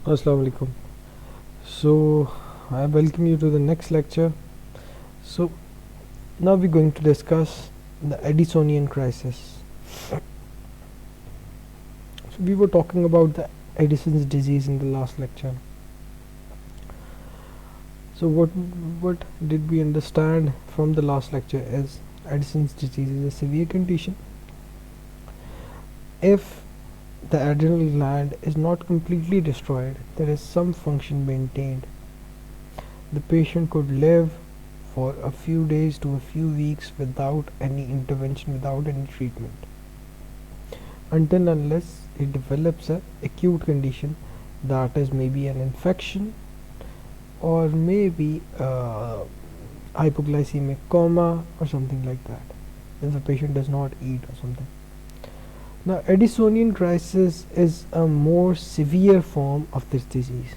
Assalamu alaikum. So, I welcome you to the next lecture. So, now we're going to discuss the Addisonian crisis. So, we were talking about the Addison's disease in the last lecture. So, what did we understand from the last lecture is Addison's disease is a severe condition. If the adrenal gland is not completely destroyed, there is some function maintained. The patient could live for a few days to a few weeks without any intervention, without any treatment, until unless it develops a acute condition that is maybe an infection or maybe hypoglycemic coma or something like that, if the patient does not eat or something. Now, Addisonian crisis is a more severe form of this disease.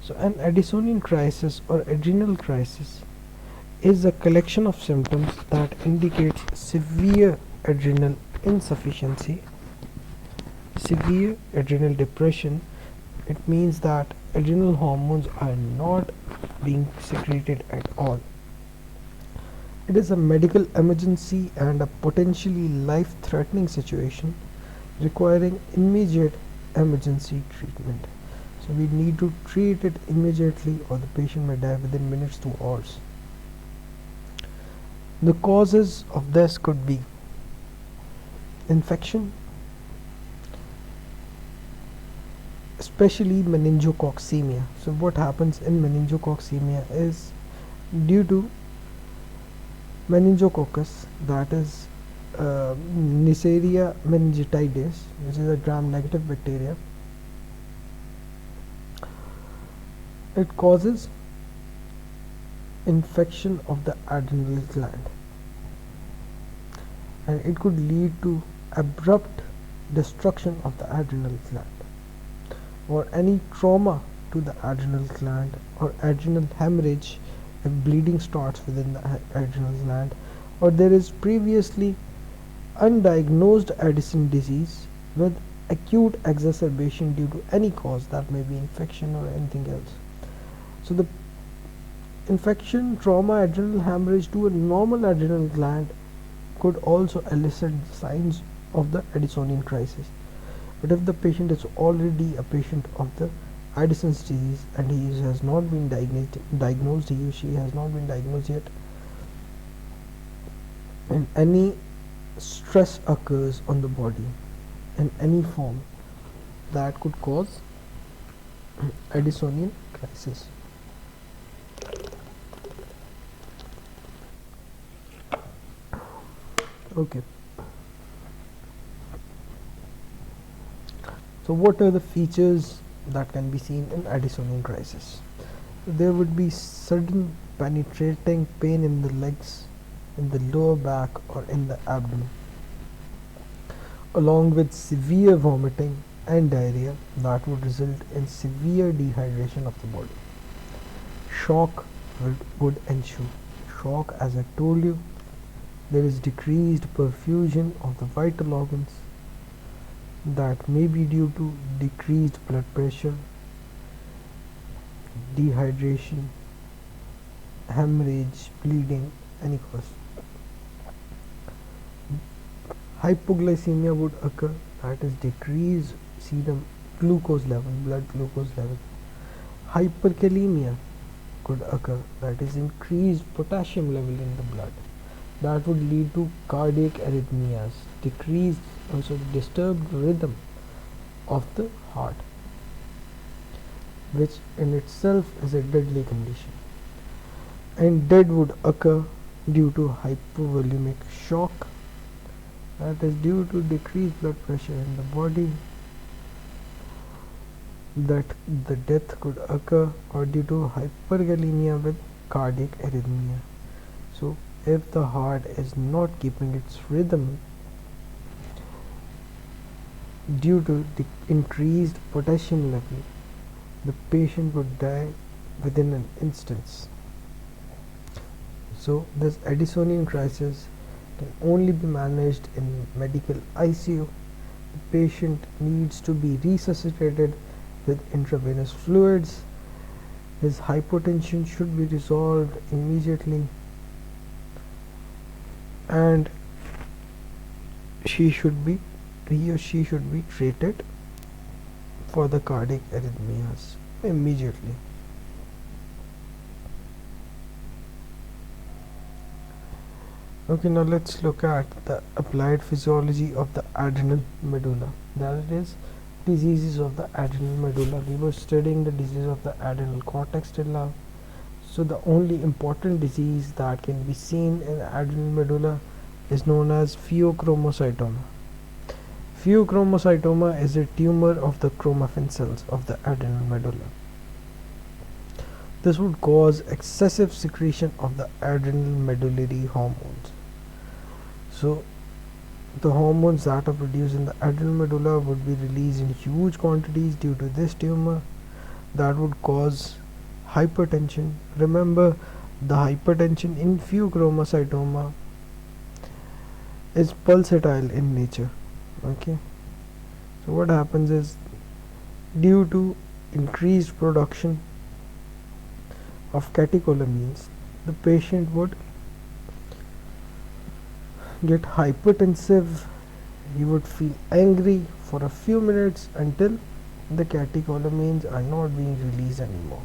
So, an Addisonian crisis or adrenal crisis is a collection of symptoms that indicates severe adrenal insufficiency, severe adrenal depression. It means that adrenal hormones are not being secreted at all. It is a medical emergency and a potentially life-threatening situation requiring immediate emergency treatment. So we need to treat it immediately or the patient may die within minutes to hours. The causes of this could be infection, especially meningococcemia. So what happens in meningococcemia is due to meningococcus, that is Neisseria meningitidis, which is a gram-negative bacteria. It causes infection of the adrenal gland, and it could lead to abrupt destruction of the adrenal gland, or any trauma to the adrenal gland, or adrenal hemorrhage if bleeding starts within the adrenal gland, or there is previously undiagnosed Addison disease with acute exacerbation due to any cause, that may be infection or anything else. So the infection, trauma, adrenal hemorrhage to a normal adrenal gland could also elicit signs of the Addisonian crisis. But if the patient is already a patient of the Addison's disease and he has not been diagnosed, he or she has not been diagnosed yet, and any stress occurs on the body in any form, that could cause Addisonian crisis. Okay. So what are the features that can be seen in Addisonian crisis? There would be sudden penetrating pain in the legs, in the lower back or in the abdomen, along with severe vomiting and diarrhea that would result in severe dehydration of the body. Shock would ensue. Shock, as I told you, there is decreased perfusion of the vital organs, that may be due to decreased blood pressure, dehydration, hemorrhage, bleeding, any cause. Hypoglycemia would occur, that is decreased serum glucose level, blood glucose level. Hyperkalemia could occur, that is increased potassium level in the blood. That would lead to cardiac arrhythmias, decreased, also disturbed rhythm of the heart, which in itself is a deadly condition. And death would occur due to hypovolemic shock, that is due to decreased blood pressure in the body, that the death could occur, or due to hyperkalemia with cardiac arrhythmia. So if the heart is not keeping its rhythm due to the increased potassium level, the patient would die within an instant. So this Addisonian crisis can only be managed in medical ICU. The patient needs to be resuscitated with intravenous fluids. His hypotension should be resolved immediately, and he or she should be treated for the cardiac arrhythmias immediately. Okay, now let's look at the applied physiology of the adrenal medulla. That is diseases of the adrenal medulla. We were studying the disease of the adrenal cortex till now. So the only important disease that can be seen in the adrenal medulla is known as pheochromocytoma. Pheochromocytoma is a tumor of the chromaffin cells of the adrenal medulla. This would cause excessive secretion of the adrenal medullary hormones. So the hormones that are produced in the adrenal medulla would be released in huge quantities due to this tumor. That would cause hypertension. Remember, the hypertension in pheochromocytoma is pulsatile in nature. Okay, so what happens is, due to increased production of catecholamines, the patient would get hypertensive. He would feel angry for a few minutes until the catecholamines are not being released anymore.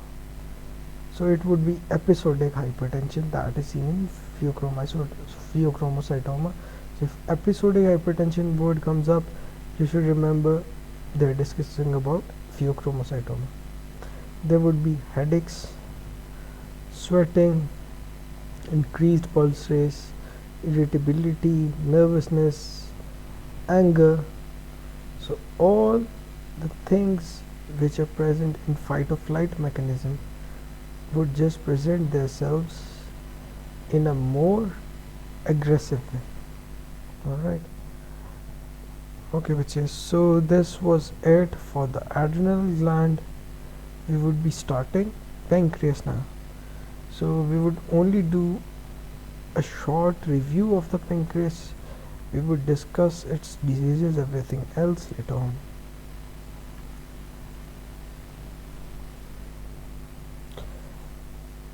So it would be episodic hypertension that is seen in pheochromocytoma. So if episodic hypertension word comes up, you should remember they're discussing about pheochromocytoma. There would be headaches, sweating, increased pulse rates, irritability, nervousness, anger. So all the things which are present in fight or flight mechanism would just present themselves in a more aggressive way. Alright. Okay, bitches. So this was it for the adrenal gland. We would be starting pancreas now. So we would only do a short review of the pancreas. We would discuss its diseases, everything else later on.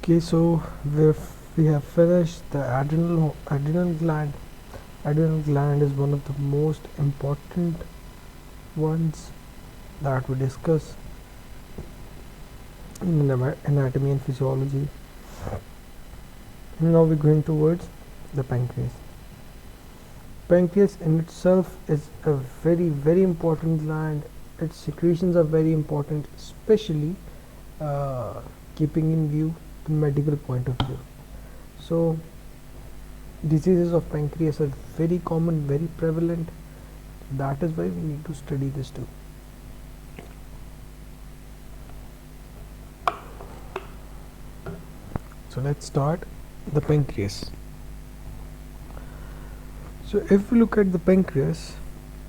Okay, so we have finished the adrenal gland. Adrenal gland is one of the most important ones that we discuss in anatomy and physiology. Now we're going towards the pancreas. Pancreas in itself is a very, very important gland. Its secretions are very important, especially keeping in view the medical point of view. So diseases of pancreas are very common, very prevalent. That is why we need to study this too. So let's start the pancreas. So if we look at the pancreas,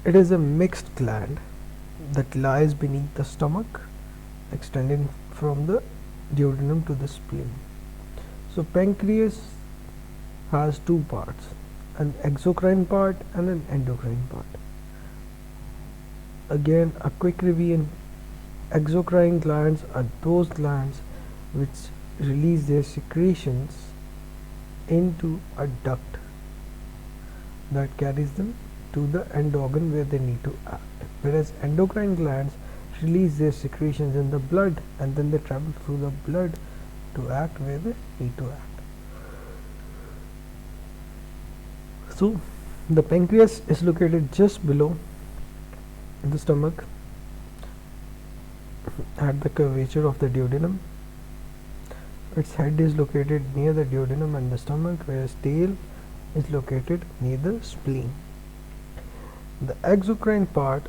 it is a mixed gland that lies beneath the stomach, extending from the duodenum to the spleen. So pancreas has two parts, an exocrine part and an endocrine part. Again, a quick review: exocrine glands are those glands which release their secretions into a duct that carries them to the end organ where they need to act, whereas endocrine glands release their secretions in the blood and then they travel through the blood to act where they need to act. So the pancreas is located just below the stomach at the curvature of the duodenum. Its head is located near the duodenum and the stomach, whereas tail is located near the spleen. The exocrine part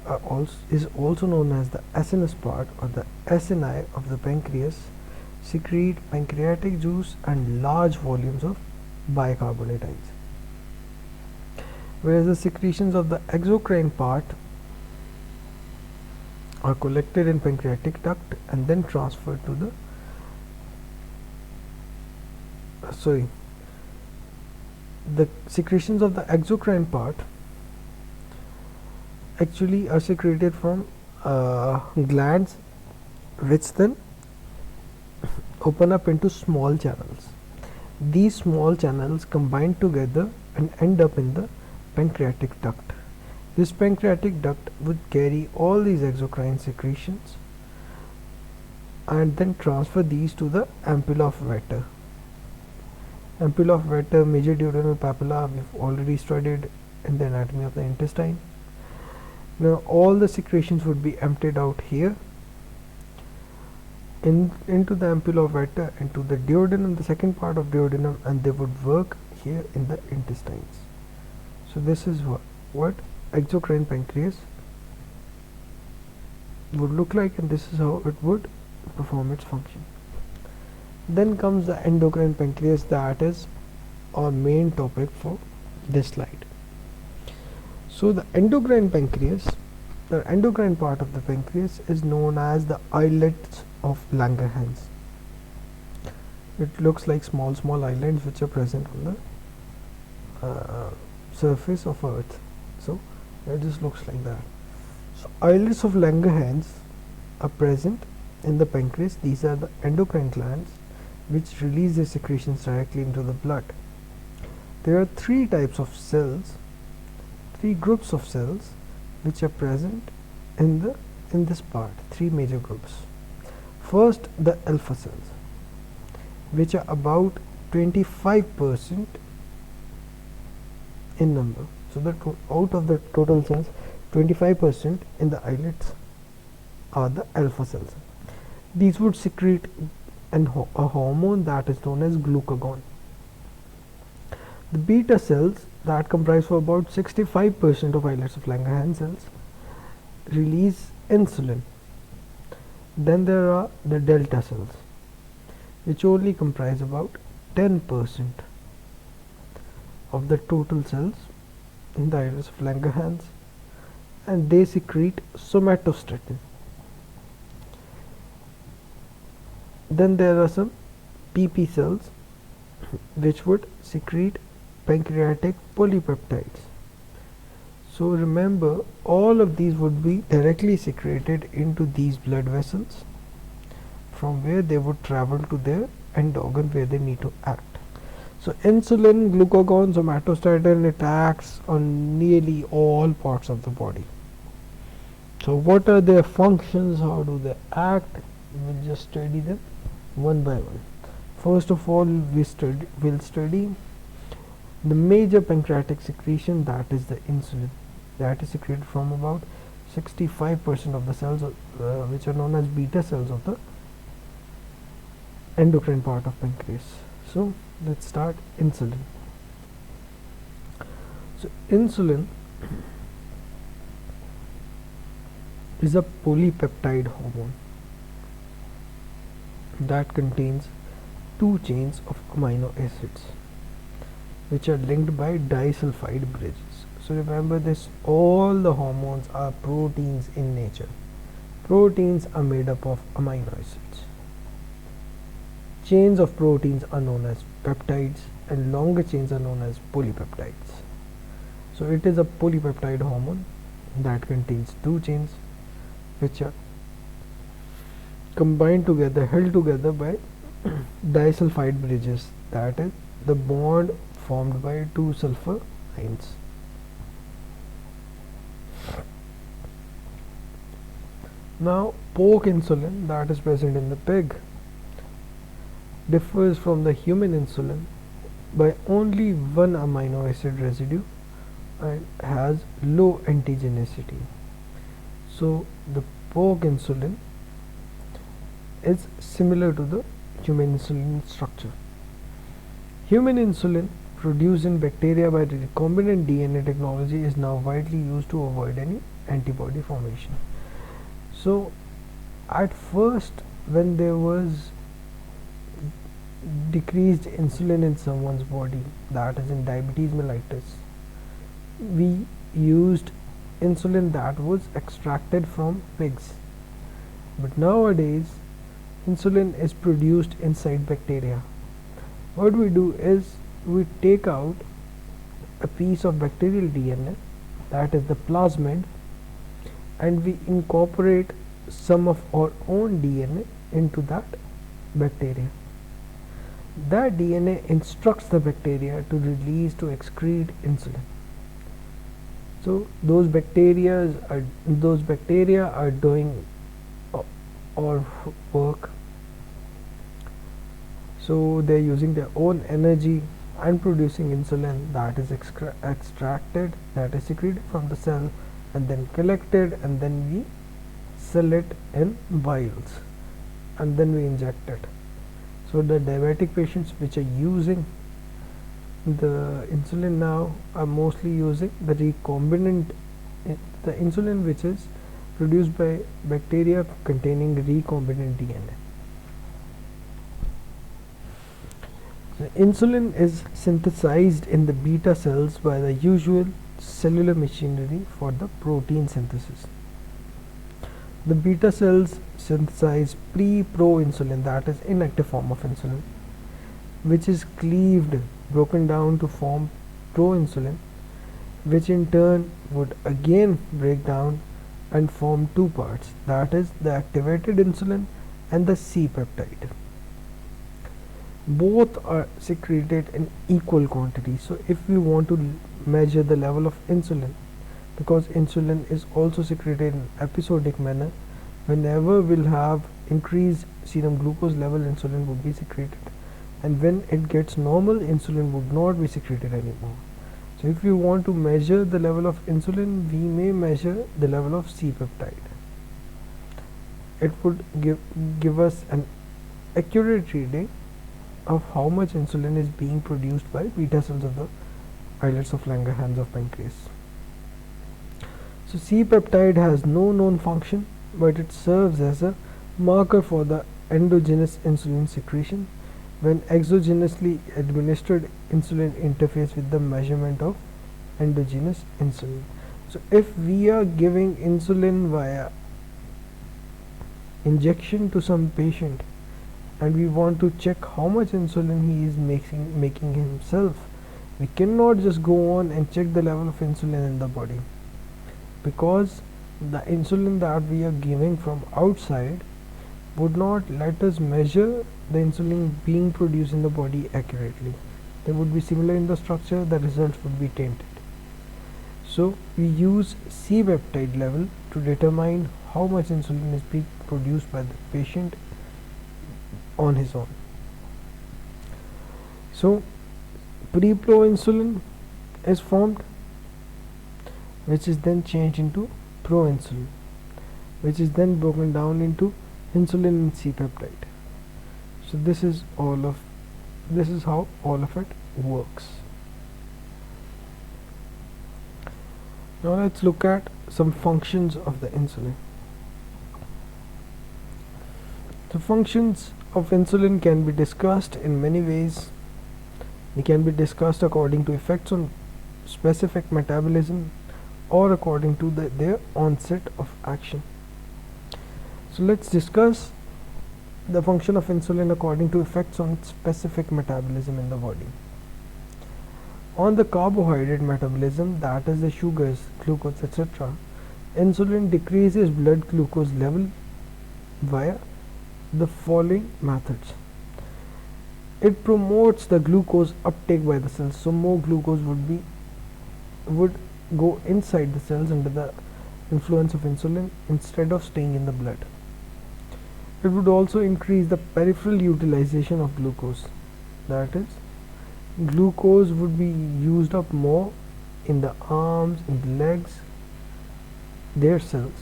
is also known as the acinus part or the acini of the pancreas, secrete pancreatic juice and large volumes of bicarbonate ions, whereas the secretions of the exocrine part are collected in pancreatic duct and then transferred to the the secretions of the exocrine part actually are secreted from glands which then open up into small channels. These small channels combine together and end up in the pancreatic duct. This pancreatic duct would carry all these exocrine secretions and then transfer these to the ampulla of Vater. Ampulla of Vater, major duodenal papilla, we've already studied in the anatomy of the intestine. Now all the secretions would be emptied out here into the ampulla of Vater, into the duodenum, the second part of duodenum, and they would work here in the intestines. So this is what exocrine pancreas would look like, and this is how it would perform its function. Then comes the endocrine pancreas, that is our main topic for this slide. So the endocrine pancreas, the endocrine part of the pancreas, is known as the islets of Langerhans. It looks like small islands which are present on the surface of Earth. So it just looks like that. So islets of Langerhans are present in the pancreas. These are the endocrine glands which release their secretions directly into the blood. There are three types of cells, three groups of cells which are present in this part, three major groups. First, the alpha cells, which are about 25% in number. So out of the total cells, 25% in the islets are the alpha cells. These would secrete a hormone that is known as glucagon. The beta cells, that comprise for about 65% of islets of Langerhans cells, release insulin. Then there are the delta cells, which only comprise about 10% of the total cells in the islets of Langerhans, and they secrete somatostatin. Then there are some PP cells which would secrete pancreatic polypeptides. So remember, all of these would be directly secreted into these blood vessels, from where they would travel to their end organ where they need to act. So insulin, glucagon, somatostatin, it acts on nearly all parts of the body. So what are their functions? How do they act? We'll just study them one by one. First of all, we'll study the major pancreatic secretion, that is the insulin, that is secreted from about 65% of the cells which are known as beta cells of the endocrine part of pancreas. So let's start insulin. So insulin is a polypeptide hormone that contains two chains of amino acids which are linked by disulfide bridges. So remember this, all the hormones are proteins in nature. Proteins are made up of amino acids. Chains of proteins are known as peptides, and longer chains are known as polypeptides. So it is a polypeptide hormone that contains two chains which are combined together, held together by disulfide bridges, that is the bond formed by two sulfur ions. Now pork insulin, that is present in the pig, differs from the human insulin by only one amino acid residue and has low antigenicity. So the pork insulin is similar to the human insulin structure. Human insulin produced in bacteria by the recombinant DNA technology is now widely used to avoid any antibody formation. So at first, when there was decreased insulin in someone's body, that is in diabetes mellitus, we used insulin that was extracted from pigs. But nowadays insulin is produced inside bacteria. What we do is we take out a piece of bacterial DNA, that is the plasmid, and we incorporate some of our own DNA into that bacteria. That DNA instructs the bacteria to release, to excrete insulin. So those bacteria are doing our work. So they're using their own energy and producing insulin that is extracted, that is secreted from the cell and then collected, and then we sell it in vials and then we inject it. So the diabetic patients which are using the insulin now are mostly using the recombinant, the insulin which is produced by bacteria containing recombinant DNA. The insulin is synthesized in the beta cells by the usual cellular machinery for the protein synthesis. The beta cells synthesize pre-proinsulin, that is inactive form of insulin, which is cleaved, broken down to form proinsulin, which in turn would again break down and form two parts, that is the activated insulin and the C-peptide. Both are secreted in equal quantity. So if we want to measure the level of insulin, because insulin is also secreted in episodic manner, whenever we'll have increased serum glucose level, insulin would be secreted, and when it gets normal, insulin would not be secreted anymore. So if we want to measure the level of insulin, we may measure the level of C-peptide. It would give us an accurate reading of how much insulin is being produced by beta cells of the islets of Langerhans of pancreas. So C-peptide has no known function, but it serves as a marker for the endogenous insulin secretion when exogenously administered insulin interferes with the measurement of endogenous insulin. So if we are giving insulin via injection to some patient and we want to check how much insulin he is making himself, we cannot just go on and check the level of insulin in the body, because the insulin that we are giving from outside would not let us measure the insulin being produced in the body accurately. They would be similar in the structure, the results would be tainted. So we use C-peptide level to determine how much insulin is being produced by the patient on his own. So pre-proinsulin is formed, which is then changed into proinsulin, which is then broken down into insulin and C-peptide. So this is how all of it works. Now let's look at some functions of the insulin. The functions of insulin can be discussed in many ways. They can be discussed according to effects on specific metabolism or according to their onset of action. So let's discuss the function of insulin according to effects on specific metabolism in the body. On the carbohydrate metabolism, that is the sugars, glucose, etc., insulin decreases blood glucose level via the following methods. It promotes the glucose uptake by the cells, so more glucose would go inside the cells under the influence of insulin instead of staying in the blood. It would also increase the peripheral utilization of glucose, that is, glucose would be used up more in the arms, in the legs, their cells,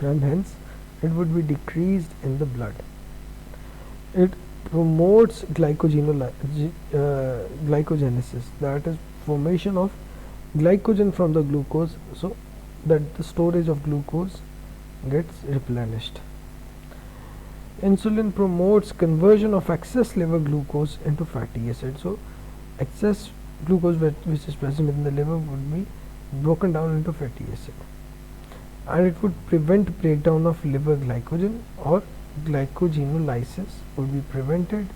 and hence it would be decreased in the blood. It promotes glycogenesis, that is, formation of glycogen from the glucose, so that the storage of glucose gets replenished. Insulin promotes conversion of excess liver glucose into fatty acid. So excess glucose which is present in the liver would be broken down into fatty acid, and it would prevent breakdown of liver glycogen, or glycogenolysis would be prevented,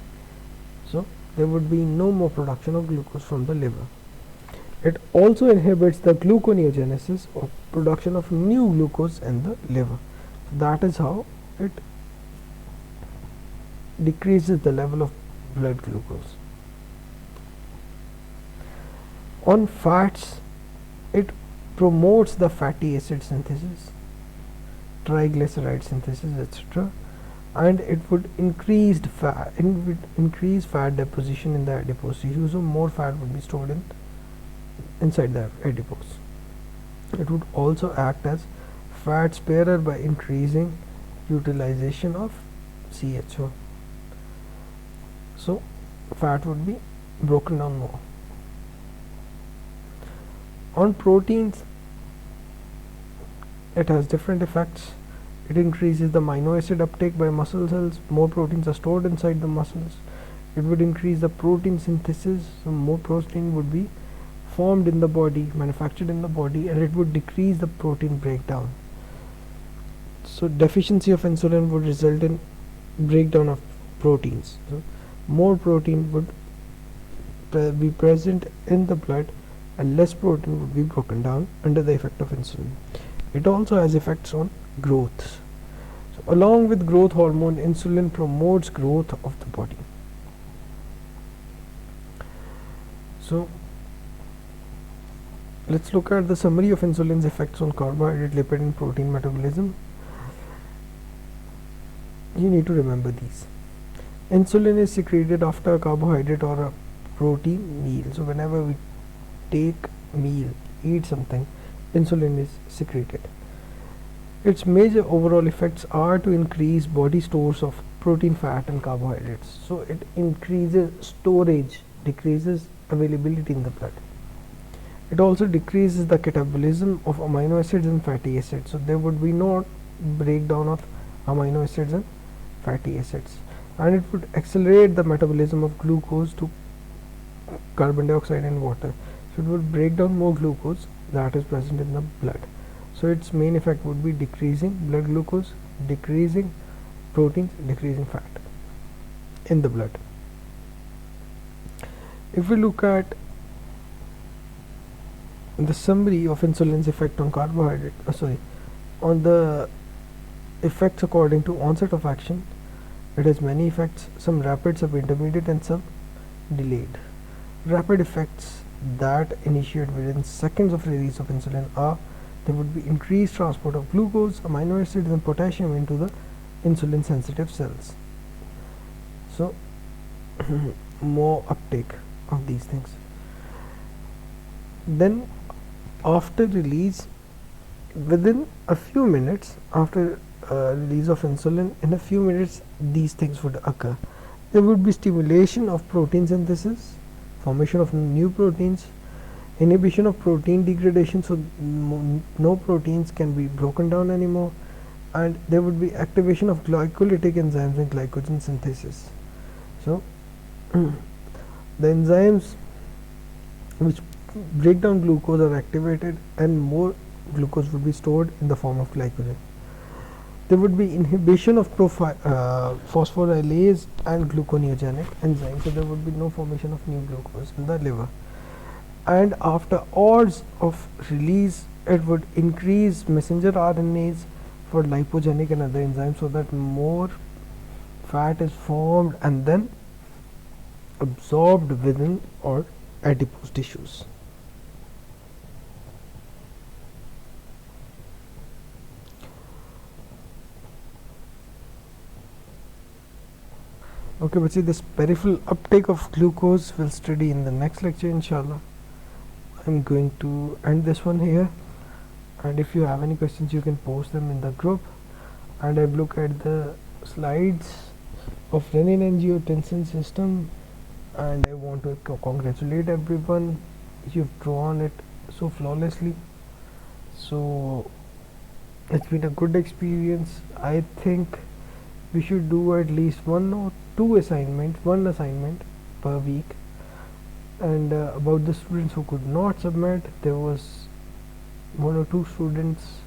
so there would be no more production of glucose from the liver. It also inhibits the gluconeogenesis, or production of new glucose in the liver. that is how it decreases the level of blood glucose. On fats, it promotes the fatty acid synthesis, triglyceride synthesis, etc., and it would increase fat deposition in the adipose tissue, so more fat would be stored inside the adipose. It would also act as fat sparer by increasing utilization of CHO. So fat would be broken down more. On proteins, it has different effects. It increases the amino acid uptake by muscle cells. More proteins are stored inside the muscles. It would increase the protein synthesis, so more protein would be formed in the body, manufactured in the body, and it would decrease the protein breakdown. So deficiency of insulin would result in breakdown of proteins. So more protein would be present in the blood and less protein would be broken down under the effect of insulin. It also has effects on growth. So along with growth hormone, insulin promotes growth of the body. So let's look at the summary of insulin's effects on carbohydrate, lipid and protein metabolism. You need to remember these. Insulin is secreted after a carbohydrate or a protein meal. So whenever we take meal, eat something, insulin is secreted. Its major overall effects are to increase body stores of protein, fat and carbohydrates. So it increases storage, decreases availability in the blood. It also decreases the catabolism of amino acids and fatty acids. So there would be no breakdown of amino acids and fatty acids. And it would accelerate the metabolism of glucose to carbon dioxide and water. So it would break down more glucose that is present in the blood. So its main effect would be decreasing blood glucose, decreasing proteins, decreasing fat in the blood. If we look at the summary of insulin's effect on carbohydrate, on the effects according to onset of action, it has many effects, some rapid, some intermediate and some delayed. Rapid effects that initiate within seconds of release of insulin are there would be increased transport of glucose, amino acids and potassium into the insulin sensitive cells. So more uptake of these things. Then after release, within a few minutes after release of insulin, in a few minutes these things would occur. There would be stimulation of protein synthesis, formation of new proteins, inhibition of protein degradation, so no proteins can be broken down anymore, and there would be activation of glycolytic enzymes and glycogen synthesis. So the enzymes which break down glucose are activated and more glucose would be stored in the form of glycogen. There would be inhibition of phosphorylase and gluconeogenic enzymes, so there would be no formation of new glucose in the liver. And after hours of release, it would increase messenger RNAs for lipogenic and other enzymes, so that more fat is formed and then absorbed within or adipose tissues. Okay, but see, this peripheral uptake of glucose we'll study in the next lecture, inshallah. I'm going to end this one here, and if you have any questions you can post them in the group. And I've looked at the slides of renin-angiotensin system, and I want to congratulate everyone. You've drawn it so flawlessly, so it's been a good experience. I think we should do at least one assignment per week. And about the students who could not submit, there was 1 or 2 students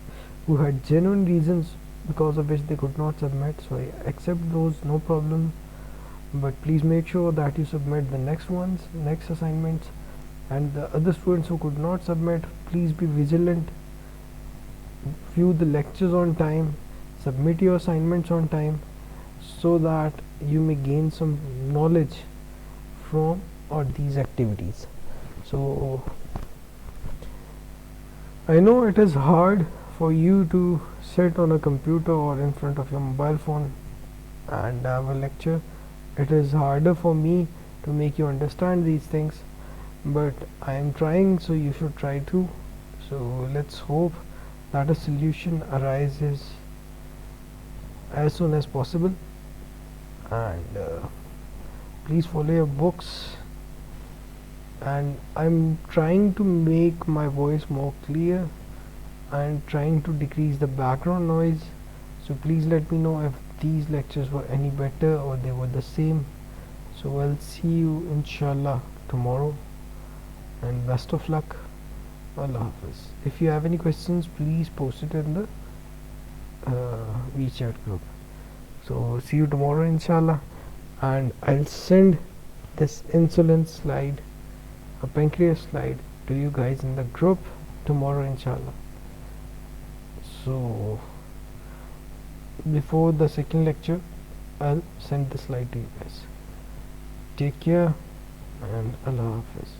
who had genuine reasons because of which they could not submit, so I accept those, no problem. But please make sure that you submit the next assignments. And the other students who could not submit, please be vigilant, view the lectures on time, submit your assignments on time, so that you may gain some knowledge from or these activities. So I know it is hard for you to sit on a computer or in front of your mobile phone and have a lecture. It is harder for me to make you understand these things, but I am trying, so you should try too. So let's hope that a solution arises as soon as possible, and please follow your books. And I'm trying to make my voice more clear and trying to decrease the background noise, so please let me know if these lectures were any better or they were the same. So I'll see you inshallah tomorrow, and best of luck. Allah Hafiz. If you have any questions, please post it in the WeChat group. So see you tomorrow inshallah, and I'll send this insulin slide, a pancreas slide, to you guys in the group tomorrow inshallah. So before the second lecture, I'll send the slide to you guys. Take care, and Allah Hafiz.